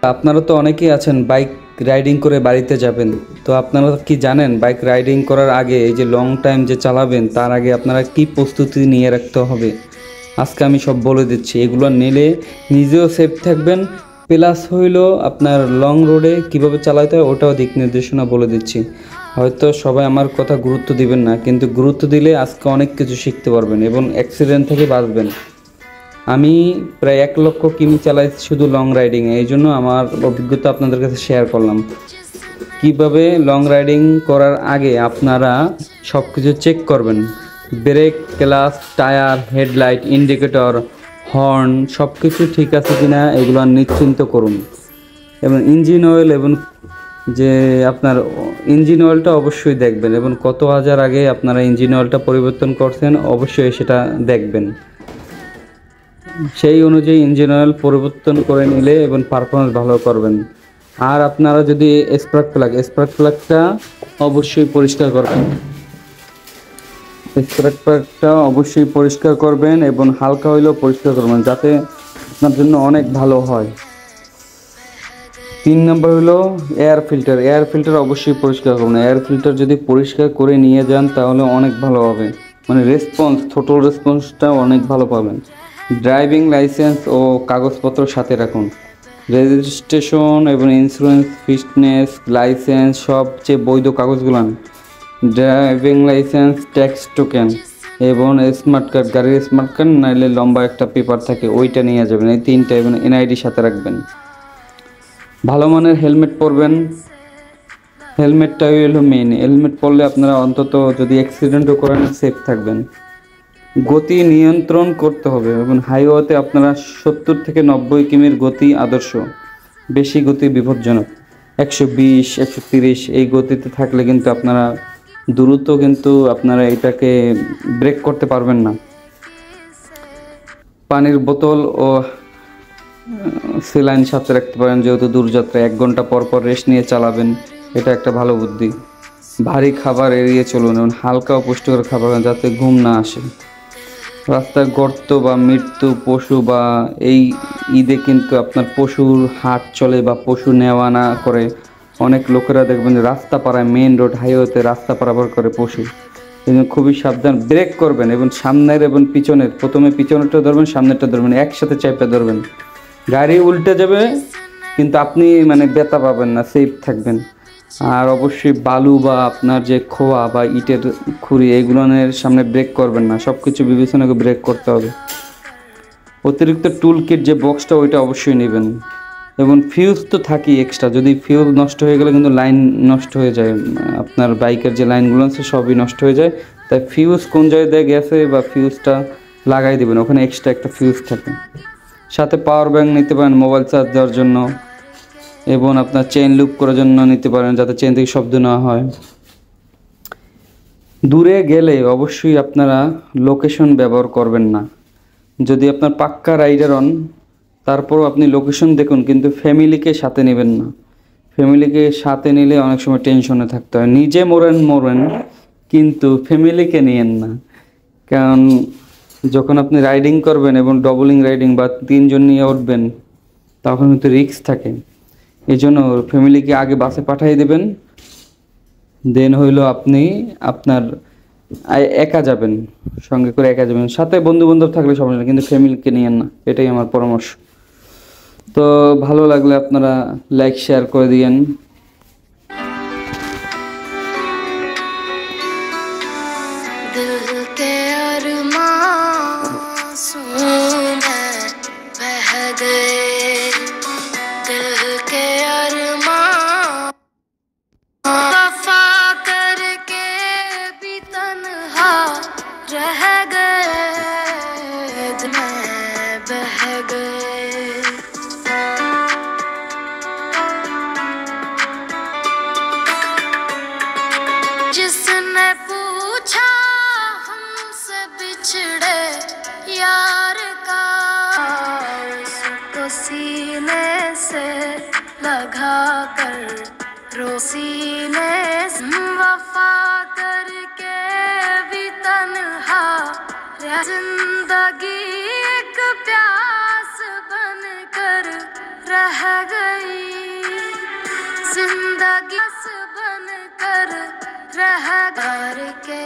আপনারা তো অনেকেই আছেন বাইক রাইডিং করে বাড়িতে যাবেন। তো আপনারা কি জানেন বাইক রাইডিং করার আগে এই যে লং টাইম যে চালাবেন তার আগে আপনারা কি প্রস্তুতি নিয়ে রাখতে হবে? আজকে আমি সব বলে দিচ্ছি। এগুলো নিলে নিজেও সেফ থাকবেন, প্লাস হইলো আপনার লং রোডে কিভাবে চালাতে হয় ওটাও দিক নির্দেশনা বলে দিচ্ছি। হয়তো সবাই আমার কথা গুরুত্ব দিবেন না, কিন্তু গুরুত্ব দিলে আজকে অনেক কিছু শিখতে পারবেন এবং অ্যাক্সিডেন্ট থেকে বাঁচবেন। আমি প্রায় 1 লক্ষ কিমি চালাইছি শুধু লং রাইডিংয়ে, এই জন্য আমার অভিজ্ঞতা আপনাদের কাছে শেয়ার করলাম। কিভাবে লং রাইডিং করার আগে আপনারা সব কিছু চেক করবেন, brake, clutch, tyre, headlight, indicator, horn সব কিছু ঠিক আছে কিনা এগুলো নিশ্চিন্ত করুন। এবং ইঞ্জিন অয়েল এবং যে আপনার ইঞ্জিন অয়েলটা অবশ্যই দেখবেন এবং কত হাজার আগে আপনারা ইঞ্জিন অয়েলটা পরিবর্তন করছেন অবশ্যই সেটা দেখবেন। সেই অনুযায়ী ইঞ্জিন অয়েল পরিবর্তন করে নিলে এবং পারফরমেন্স ভালো করবেন। আর আপনারা যদি স্পার্ক প্লাগটা অবশ্যই পরিষ্কার করবেন। স্পার্ক প্লাগটা অবশ্যই পরিষ্কার করবেন এবং হালকা হইলেও পরিষ্কার করবেন, যাতে আপনার জন্য অনেক ভালো হয়। 3 নম্বর হলো এয়ার ফিল্টার অবশ্যই পরিষ্কার করবেন। এয়ার ফিল্টার যদি পরিষ্কার করে নিয়ে যান তাহলে অনেক ভালো হবে, মানে থ্রোটল রেসপন্সটা অনেক ভালো পাবেন। ড্রাইভিং লাইসেন্স ও কাগজপত্র সাথে রাখুন। রেজিস্ট্রেশন এবং ইন্স্যুরেন্স, ফিটনেস, লাইসেন্স, সবচেয়ে বৈধ কাগজগুলো, ড্রাইভিং লাইসেন্স, ট্যাক্স টোকেন এবং স্মার্ট কার্ড, গাড়ির স্মার্ট কার্ড নাইলে লম্বা একটা পেপার থাকে ওইটা নিয়ে যাবেন। এই 3টা এবং এনআইডি সাথে রাখবেন। ভালো মানের হেলমেট পরবেন, হেলমেটটাই হলো মেইন। হেলমেট পরলে আপনারা অন্তত যদি অ্যাক্সিডেন্টও করেন সেফ থাকবেন। গতি নিয়ন্ত্রণ করতে হবে এবং হাইওয়েতে আপনারা 70 থেকে 90 কিমির গতি আদর্শ, বেশি গতি বিপজ্জনক। 120, 130 এই গতিতে থাকলে কিন্তু আপনারা দ্রুত আপনারা এটাকে ব্রেক করতে পারবেন না। পানির বোতল ও সেলাইন সাথে রাখতে পারেন, যেহেতু দূরযাত্রা 1 ঘন্টা পর পর রেস্ট নিয়ে চালাবেন, এটা একটা ভালো বুদ্ধি। ভারী খাবার এড়িয়ে চলুন এবং হালকা ও পুষ্টিকর খাবার, যাতে ঘুম না আসে। রাস্তায় গর্ত বা মৃত্যু পশু বা এই ঈদে কিন্তু আপনার পশুর হাট চলে বা পশু নেওয়া না করে। অনেক লোকেরা দেখবেন রাস্তা পাড়ায়, মেইন রোড হাইওয়েতে রাস্তা পারাপার করে পশু। এই জন্য খুবই সাবধান, ব্রেক করবেন এবং সামনের এবং পিছনের, প্রথমে পিছনেরটা ধরবেন, সামনেরটা ধরবেন, একসাথে চাপে ধরবেন। গাড়ি উল্টে যাবে কিন্তু আপনি ব্যথা পাবেন না, সেফ থাকবেন। আর অবশ্যই বালু বা আপনার যে খোয়া বা ইটের খুঁড়ি এগুলোর সামনে ব্রেক করবেন না, সব কিছু বিবেচনা করে ব্রেক করতে হবে। অতিরিক্ত টুল কিট যে বক্সটা ওইটা অবশ্যই নেবেন। এবং ফিউজ তো থাকি এক্সট্রা, যদি ফিউজ নষ্ট হয়ে গেলে কিন্তু লাইন নষ্ট হয়ে যায়, আপনার বাইকের যে লাইনগুলো আছে সবই নষ্ট হয়ে যায়। তাই ফিউজ কোন জায়গায় গেছে বা ফিউজটা লাগাই দেবেন, ওখানে এক্সট্রা একটা ফিউজ থাকে। সাথে পাওয়ার ব্যাংক নিতে পারেন মোবাইল চার্জ দেওয়ার জন্য, এবং আপনার চেইন লুপ করার জন্য নিতে পারেন, যাতে চেইন থেকে শব্দ না হয়। দূরে গেলে অবশ্যই আপনারা লোকেশন ব্যবহার করবেন না। যদি আপনার পাক্কা রাইডার হন তারপরও আপনি লোকেশন দেখুন, কিন্তু ফ্যামিলিকে সাথে নেবেন না। ফ্যামিলিকে সাথে নিলে অনেক সময় টেনশনে থাকতে হয়। নিজে মরেন কিন্তু ফ্যামিলিকে নিয়েন না, কারণ যখন আপনি রাইডিং করবেন এবং ডবলিং রাইডিং বা 3 জন নিয়ে উঠবেন তখন কিন্তু রিস্ক থাকে। এই জন্য ফ্যামিলিকে আগে বাসে পাঠিয়ে দেবেন, দেন হইলো আপনি আপনার একা যাবেন, সঙ্গে করে একা যাবেন। সাথে বন্ধু বান্ধব থাকলে সমস্যা নেই, কিন্তু ফ্যামিলিকে নিয়েন না, এটাই আমার পরামর্শ। তো ভালো লাগলে আপনারা লাইক শেয়ার করে দিয়েন। दिल के अरमां में बह गए, दिल के अरमां वफा करके भी तन्हा रह गए, दिल में बह गए। जिसने पूछा हमसे बिछड़े यार का, उसको सीने से लगा कर रो, सीने से वफा करके भी तन्हा रह, जिंदगी एक प्यास बन कर रह गई जिंदगी बन कर रह कर के